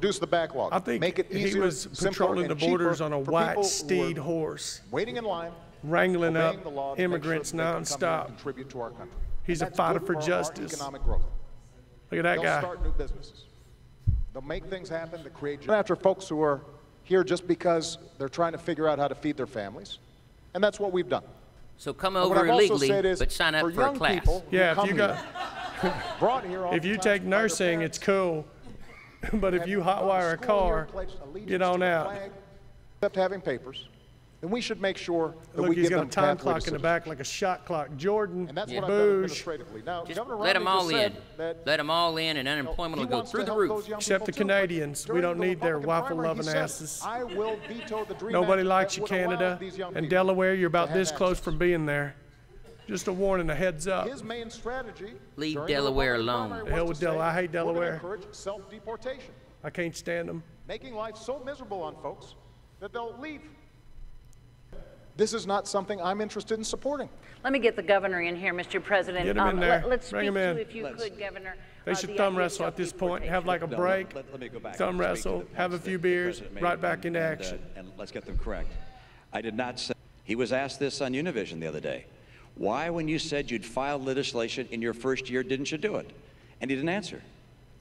reduce the backlog. I think make it easier, he was patrolling the borders on a white steed horse, waiting in line, wrangling up obeying the law immigrants to make sure that they can come here and nonstop. contribute to our country. He's a And that's fighter good for our justice. Economic growth. Look at that They'll guy. start new businesses. They'll make things happen to create jobs. After folks who are here just because they're trying to figure out how to feed their families, and that's what we've done. So come And what over I've also illegally, said is, but sign up for a young class. people who Yeah, if come you got, here, brought here all if the you time take by their nursing, parents, it's cool. But if and you gone to hotwire a school car, here, pledged allegiance get to on the out. flag, except having papers, then we should make sure that Look, we he's give got them a time pathway to clock in the citizenship. back like a shot clock. Jordan, And that's what I've done Boosh, administratively. Now, Just Governor let them Romney all just in. said that Let them all in, and unemployment he will go wants through to the help roof. those young except the people too. Canadians. We During don't the need their Republican primary, waffle-loving he said, asses. I will veto the Dream Nobody Act likes that you, would allow Canada. these young And people Delaware, you're to about have this close access. from being there. Just a warning, a heads up. His main strategy Leave during the Delaware Republican alone. primary The hell was with to say, Delaware. I hate we're gonna Delaware. encourage self-deportation, I can't stand them. making life so miserable on folks that they'll leave. This is not something I'm interested in supporting. Let me get the governor in here, Mr. President. Get him in there. Let's Bring speak him to, in. if you could, Governor. They should the thumb idea of wrestle at this point, have like a No, break, let me go back thumb and speak to wrestle, the have a points few that the beers, president made right back and- into action. And let's get them correct. I did not say, he was asked this on Univision the other day. Why, when you said you'd file legislation in your first year, didn't you do it? And he didn't answer.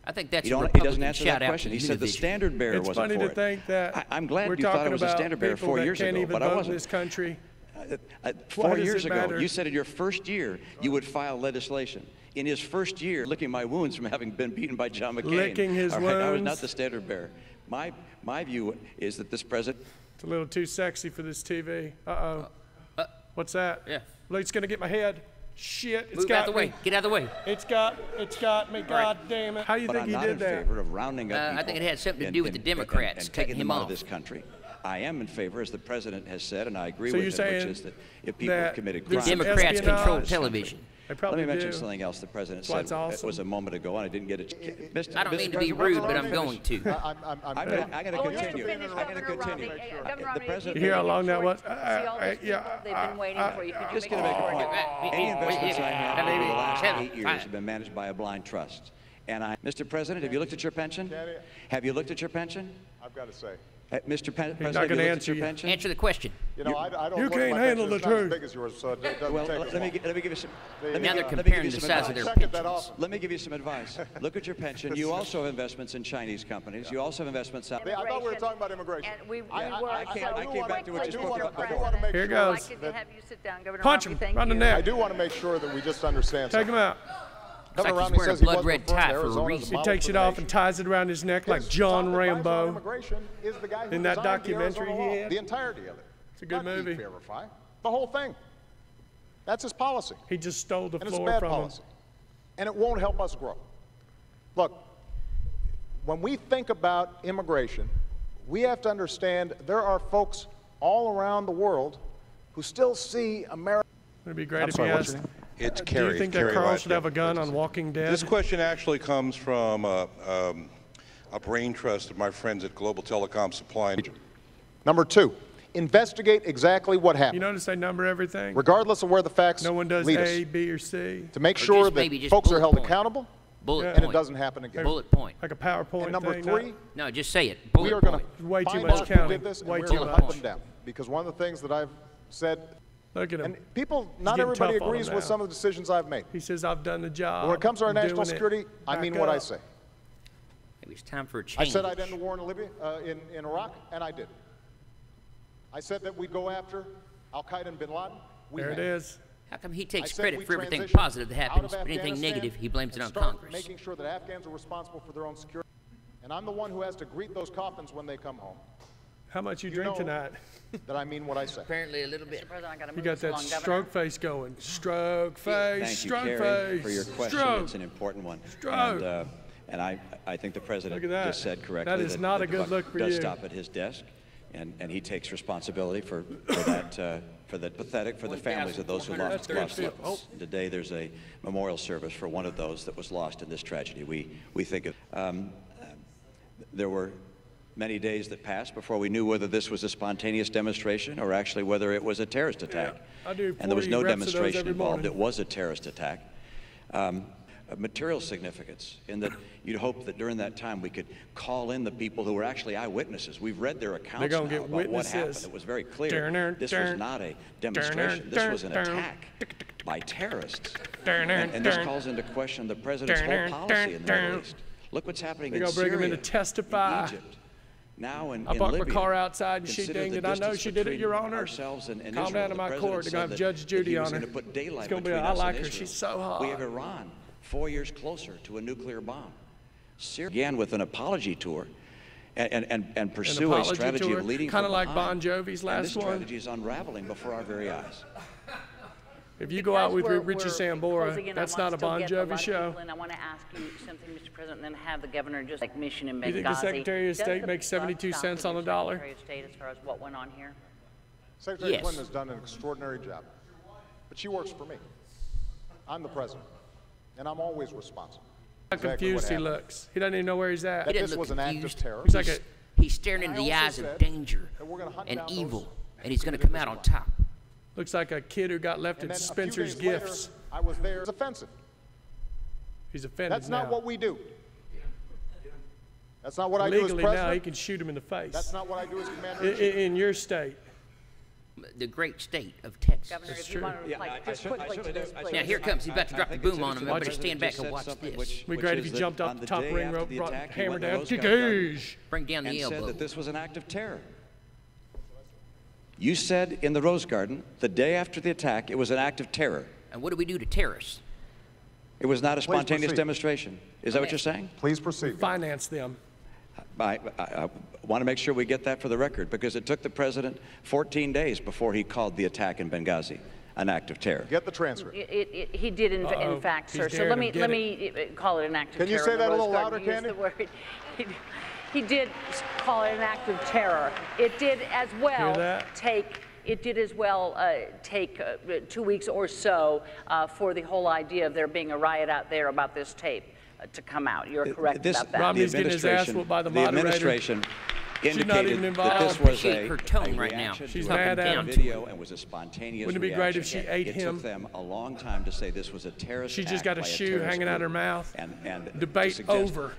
I think that's He a doesn't Republican answer shout that out question. to He said the Univision. standard bearer It's wasn't funny for to it. think that I'm glad we're you thought talking it was a about standard bearer people 4 that years can't ago, even but I vote in wasn't. this country. 4 does years it ago, matter? you said in your first year you would file legislation. In his first year, licking my wounds from having been beaten by John McCain. Licking his All right, I was wounds. not the standard bearer. My view is that this president. It's a little too sexy for this TV. Uh-oh. What's that? Yeah. Look, it's gonna get my head. Shit, it's Move got out the way. me. Get out of the way. It's got me. God damn it. How do you But think I'm he not did in that? favor of rounding up I people think it had something to and- do with the and- Democrats and cutting taking them him out of off. this country. I am in favor, as the president has said, and I agree So with you're him, which saying is that if people have that committed there's crimes, some Democrats espionage? control television. They Let probably me mention do. something else the president That's said. why it's It was awesome. a moment ago, and I didn't get it. Mr. I don't mean to be President, rude, but let I'm me going finish. to. I'm I'm going to Oh, let him continue. finish, I'm going to Governor continue. Romney. The Governor Romney, president. You hear how long that see was? all these people, they've been waiting for you. Could you Just make going to it make a short? point. Any investments I have over the last 8 years have been managed by a blind trust. And Mr. President, have you looked at your pension? Have you looked at your pension? I've got to say. Mr. President, not have you gonna looked answer at your you. pension? Answer the question. You know, I don't You look at can't my handle pension. the It's not as truth. big as yours, so it doesn't Well, take let as me long. give you some. Now they're let me comparing give the you some size of advice. their Second that pensions. off. Let me give you some advice. Look at your pension. You also have investments in Chinese companies. You also have investments out. I thought we were talking about immigration. And we were. I came back to what you spoke about. I do want to make Here sure goes. I'd like to have you sit down, Governor Punch Romney. him. Thank Run the you. neck. I do want to make sure that we just understand Take him something. out. Governor like he's Romney wearing a says he blood wasn't red referring tie to for a Arizona as reason. a He model takes for it the off nation. and ties it around his neck like His John top advisor on Rambo. immigration is the guy who In that designed the documentary Arizona he law, had. the entirety of it. It's a good Not movie. E-Verify, the whole thing. That's his policy, He just stole the and it's a floor bad from him. policy, and it won't help us grow. Look, when we think about immigration, we have to understand there are folks all around the world who still see America. It'd be great I'm if sorry, he what's asked. your name? It's Do Kerry. you think that Kerry Carl Last should have a name. gun on Walking Dead? This question actually comes from a brain trust of my friends at Global Telecom Supply. Number two, investigate exactly what You happened, notice they number everything? regardless of where the facts No one does lead A, us, B, or C. to make Or sure just that maybe just folks are bullet held point. accountable Bullet Yeah. and it point. doesn't happen again. Bullet point. Like a PowerPoint And number thing. three, No, just say it. we Bullet are going point. to Way too find much out who counting. did this, and Way we're too going to much. hunt them down. Because one of the things that I've said, Look at him. and people, not getting everybody tough on agrees him with now. some of the decisions I've made. He says, I've done the job. But when it comes to our I'm national doing it. security, I Back mean what I up. say. Maybe it's time for a I change. said I'd end the war in Libya, in Iraq, and I did. I said that we'd go after Al-Qaeda and bin Laden. We There it have. is. How come he I takes said credit we for everything transition positive that out happens, of but anything Afghanistan negative, he blames it and on start Congress? making sure that Afghans are responsible for their own security. And I'm the one who has to greet those coffins when they come home. How much you You drink know tonight? that I mean what I say. Apparently a little bit. President, I gotta You move got this that along, Governor. stroke face going. Stroke face, Thank you, stroke Kerry, face. for your question. Stroke. It's an important one. Stroke. And I think the president Look at that. just said correctly That is not a the good buck look for does you. stop at his desk, and he takes responsibility for that, for the pathetic, for the families of those who lost loved ones. Today there's a memorial service for one of those that was lost in this tragedy. We think of, there were many days that passed before we knew whether this was a spontaneous demonstration or actually whether it was a terrorist attack. I do And there was 40 no reps of those demonstration every involved. morning. It was a terrorist attack. material significance in that you'd hope that during that time we could call in the people who were actually eyewitnesses. We've read their accounts now about what happened. It was very clear. This was not a demonstration. This was an attack by terrorists. And this calls into question the president's whole policy in the Middle East. Look what's happening in Syria, bring him in to testify. in Egypt, now in I parked Libya. my car outside and she Consider dinged the it. I know distance she did it, between Your Honor. ourselves and Calm Israel. down to The my president court. They're said going to have that Judge Judy he on was her. going to put daylight It's going to be, between I us like and her. Israel. She's so hot. We have Iran 4 years closer to a nuclear bomb. Syria began with an apology tour and pursue a strategy of leading kind of from like behind. Bon Jovi's And last this one. strategy is unraveling before our very eyes. If you go out with Because Richie we're closing Sambora, in, that's I not want a to still Bon get a lot Jovi of show. people in. I want to ask you something, Mr. President, and then have the governor just like mission in Benghazi. You think the Secretary of Does State the makes buck 72 stop cents with on the the dollar? Secretary of State as far as what went on here? Secretary Yes. Clinton has done an extraordinary job, but she works for me. I'm the president, and I'm always responsible. How Exactly what confused he happened. looks. He doesn't even know where he's at. That He this doesn't was look an act of confused. terror. He's like a, He's staring into I the also eyes of said danger that we're gonna hunt and down those evil, who and he's going to committed come out this on crime. top. looks like a kid who got left And at then a few Spencer's days later, Gifts. I was there. It's offensive. He's offended That's not now. what we do. That's not what I do as Legally now, he president. can shoot him in the face. That's not what I do as commander-in-chief. In your state. The great state of Texas. Governor, if true. you want to reply just quickly to this, please. Now, here comes. He's about to drop the think boom it's on him. interesting Everybody that stand the back president and watch just said something this. which- It'd be which great is if he that jumped on off the the top day ring after rope, the brought attack, he hammer went to down. Rose Garden Bring down the and said elbow. that this was an act of terror. You said in the Rose Garden, the day after the attack, it was an act of terror. And what do we do to terrorists? It was not a spontaneous proceed. demonstration. Is that what you're saying? Please proceed. Finance them. I want to make sure we get that for the record, because it took the president 14 days before he called the attack in Benghazi an act of terror. Get the transcript. He did, in Uh-oh. fact, He's sir. So daring let him. me Get let me call it an act of terror. Can you say in the that a Rose little Garden. louder, Use Candy? the word. He did call it an act of terror. It did as well that? take. It did as well take 2 weeks or so for the whole idea of there being a riot out there about this tape to come out. You're correct about that. Romney's getting his ass whooped by the moderator. administration She's not indicated even that involved. this I was appreciate her tone right now. reaction She's to a mad at him. video and was a spontaneous Wouldn't it be great if she reaction. ate It him? took them a long time to say this was a terrorist She just act got a by shoe terrorist hanging out group. her mouth. And Debate to suggest- over.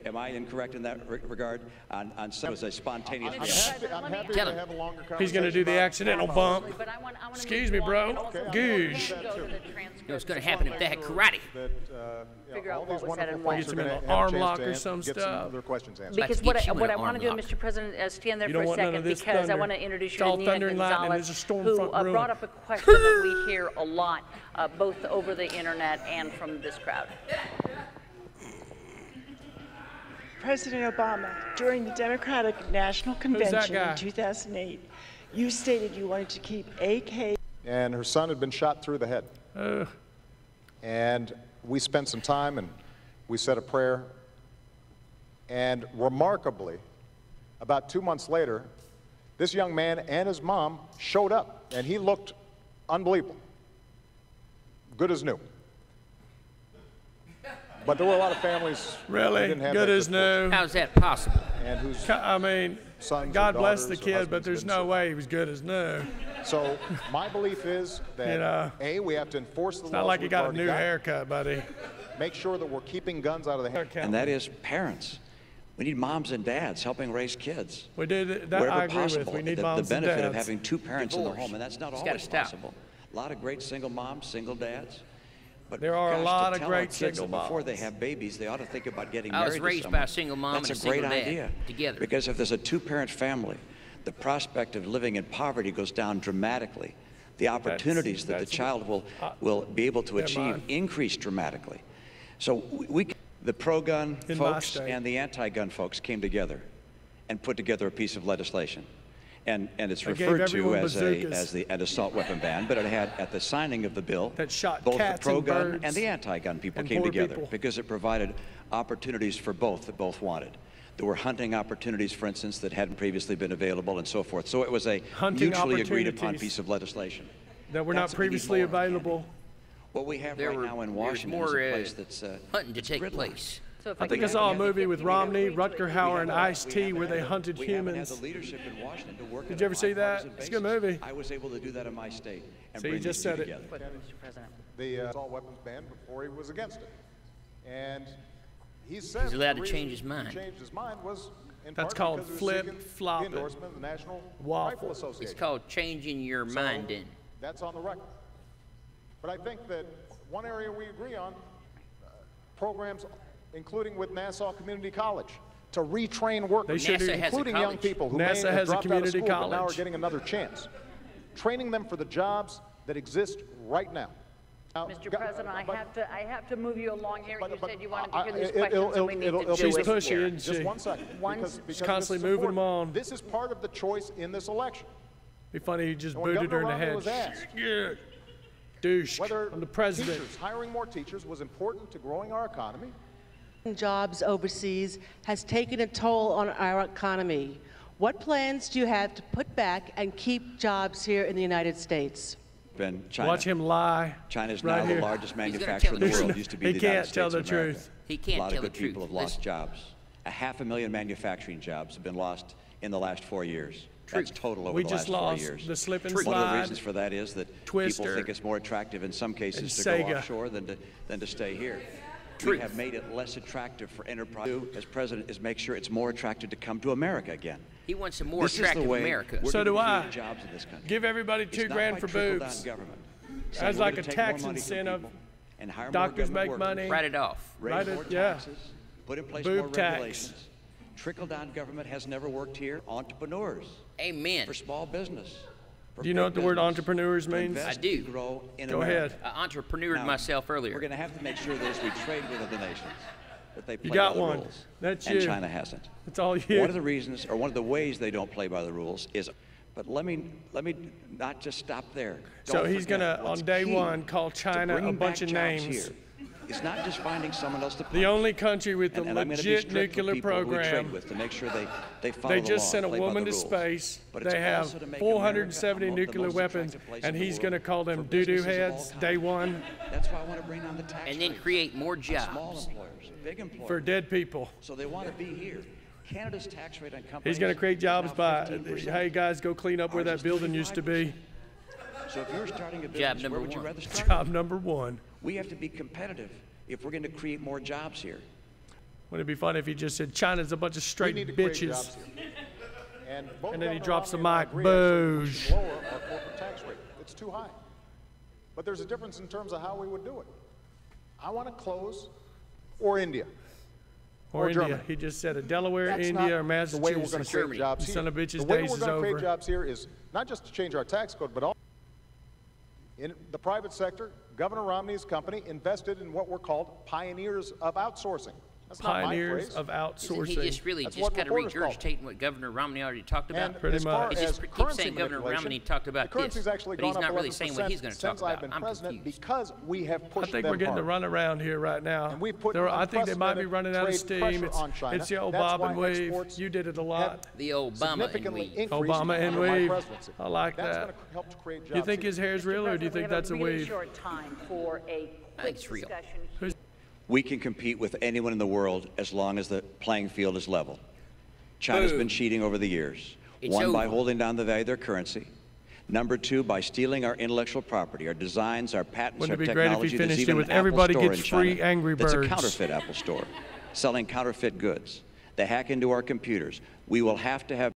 Am I incorrect in that regard? On some, it was a spontaneous I'm reaction. happy, I'm happy Tell to him. have a longer conversation. He's going to do the about accidental policy. bump. But I want to Excuse me, bro. Googe. Googe. You know what's going to happen if they had karate? That, Figure out all what these was said wonderful and folks why. are Get some gonna in an have a arm chance lock to or some get stuff. of their questions answered. Like- Because to get you in what an I want to do, arm lock. Mr. President, stand there You for don't a want none second of this because I thunder. want to introduce It's you all to Nina thunder and lightning. Gonzalez, There's a storm who front brewing. brought up a question that we hear a lot, both over the internet and from this crowd. President Obama, during the Democratic National Convention guy? in 2008, you stated you wanted to keep AK. And her son had been shot through the head. And we spent some time and we said a prayer. And remarkably, about 2 months later, this young man and his mom showed up, and he looked unbelievable, good as new. But there were a lot of families who Really? didn't have Good that as good fortune, new. How's that possible? and whose I mean, sons God and bless the daughters or kid, but husbands there's didn't no survive. way he was good as new. So my belief is that You know, A, we have to enforce the laws It's not like he we've got a already new haircut, buddy. Make sure that we're keeping guns out of the hands. And that is parents. We need moms and dads helping raise kids. We did that. Wherever I agree possible. with. We need the moms and benefit of dads. having two parents in the Divorce. home, and that's not It's gotta always stop. possible. A lot of great single moms, single dads. But There are a gosh, to lot of tell great our kids single that before they moms. have babies, they ought to think about getting I married was to raised someone. by a single mom That's and a a great single dad idea. together. Because if there's a two-parent family, the prospect of living in poverty goes down dramatically. The opportunities that the that's- child will be able to Never achieve mind. increase dramatically. So the pro-gun In my folks state. and the anti-gun folks came together and put together a piece of legislation. And it's I gave referred to everyone as bazookas. an assault weapon ban, but it had, at the signing of the bill, That shot both the cats and pro-gun birds and the anti-gun people and came poor together people. because it provided opportunities for both that both wanted. There were hunting opportunities, for instance, that hadn't previously been available and so forth. So it was a Hunting mutually agreed upon opportunities piece of legislation. That were That's not what we need previously more of, Candy. available. What we have There right were- now in there's Washington more, is a place that's hunting to it's take gridlocked. place. So if I think I saw a movie with Romney, Rutger Hauer, and Ice-T where they hunted We haven't had humans. the leadership in Washington to work Did on you a ever see that? bipartisan It's a good basis. movie. I was able to do that in my state and So you bring just these two said it. together. Mr. President. The assault weapons ban before he was against it. And he said He's allowed the to change reason his mind. He changed his mind was in That's part called because he was seeking flip-flopping. the endorsement of the National Waffle. Rifle Association. It's called changing your mind in. That's on the record. But I think that one area we agree on, programs including with Nassau Community College, to retrain workers, They should do- NASA has a including young college. people who NASA may have has a dropped out of community school but now are college. getting another chance. Training them for the jobs that exist right now. Now, Mr. President, I have to move you along here. You but said you wanted to I- hear these it'll- questions, and we need it'll- to do She's it pushy, here. isn't she? Just one second. One- because She's this constantly is moving them important. on. This is part of the choice in this election. Be funny, you just And when booted her in the Governor Romney head. was asked Yeah. Douche. whether I'm the president. teachers, hiring more teachers was important to growing our economy, Jobs overseas has taken a toll on our economy. What plans do you have to put back and keep jobs here in the United States? Been China. Watch him lie. China is right now here. the largest gonna manufacturer in the tell the world. truth. Used to be He the United can't tell States the of America. truth. He can't A lot tell of the good people truth. have lost Listen. jobs. 500,000 manufacturing jobs have been lost in the last 4 years. That's total over We the just last 4 lost years. the slip and One of the slide. reasons for that is that people Twister, think it's more attractive in some cases and to go Sega. offshore than to stay here. We have made it less attractive for enterprise as president is make sure it's more attractive to come to America again. He wants a more This is the attractive way America. we're So gonna do I. create jobs in this country. Give everybody It's $2 not grand by for trickle-down boobs. government. As We're like gonna a take tax more money from incentive. people and hire more Doctors government make workers, money. Write it off. raise Write more it- yeah. taxes, put in place Boob more tax. regulations. Trickle-down government has never worked here. Entrepreneurs, Amen. for small business. for Do you know big what the word business, entrepreneurs to means? invest I do. and grow in Go America. ahead. I entrepreneured Now, myself We're earlier. going to have to make sure that as we trade with other nations, that they play got by the one. rules. That's and you. China hasn't. It's all you. One of the reasons, or one of the ways they don't play by the rules is, but let me not just stop there. So Don't he's forget, gonna, what's on day key one, call to China a bringing bunch back of jobs names. here is not just finding someone else to The punish. only country with a And I'm going to be legit strict with nuclear people who we trade program. with to make sure they follow They the just law, sent a play by woman the to rules. space. But it's They have also to make 470 America the nuclear most weapons, attractive place and in the he's world going to call for them doo-doo businesses of all heads kinds. day one That's why I want to bring on the tax And then rates create more on small jobs. employers, big employers. for dead people. So they want to be here. Canada's tax rate on companies. He's going to create is jobs now by, 15%. hey guys, go clean up where Ours that is building used to be. 35%. So if you're starting a business, number where would you one. rather start? Job number one. We have to be competitive if we're going to create more jobs here. Wouldn't it be funny if he just said China's a bunch of we straight need to create bitches? jobs here. And, both And then he Governor drops the Romney and I mic. agree, actually, we Boosh. should lower our corporate tax rate. It's too high. But there's a difference in terms of how we would do it. I want to close, or India. Or Or India. Germany. He just said a Delaware, That's India, or not the way we're going Massachusetts. to create jobs You here. son of bitches, the way days we're is going to over. create jobs here is not just to change our tax code, but also in the private sector. Governor Romney's company invested in what were called pioneers of outsourcing. That's not my Pioneers phrase. of Isn't he outsourcing. just really That's just what kind of reporters call it. regurgitating what Governor Romney already talked about? And Pretty as far much. He as just keeps currency saying Governor manipulation, Romney talked about the currency's this, actually but gone he's up not really 11% saying what he's gonna talk since I've about. been I'm president confused. because we have I pushed think them we're getting hard. the run around here right now. And we've put I think they might be unprecedented running out of trade steam. pressure It's, on China. it's the old That's bob why and weave. exports You did it a lot. have The Obama and significantly weave. increased Obama and under my weave. presidency. I like That's that. going to help to create jobs. You think here. his hair is real, or do you think that's a We have a really weave? short time for a quick it's real. discussion. We can compete with anyone in the world as long as the playing field is level. China's Boom. been cheating over the years. It's One, by over. holding down the value of their currency. Number two, by stealing our intellectual property, our designs, our patents, Wouldn't our it be great if he technology. There's finished it even with an Apple everybody store gets in China free Angry that's a Birds? counterfeit Apple store, selling counterfeit goods. They hack into our computers. We will have to have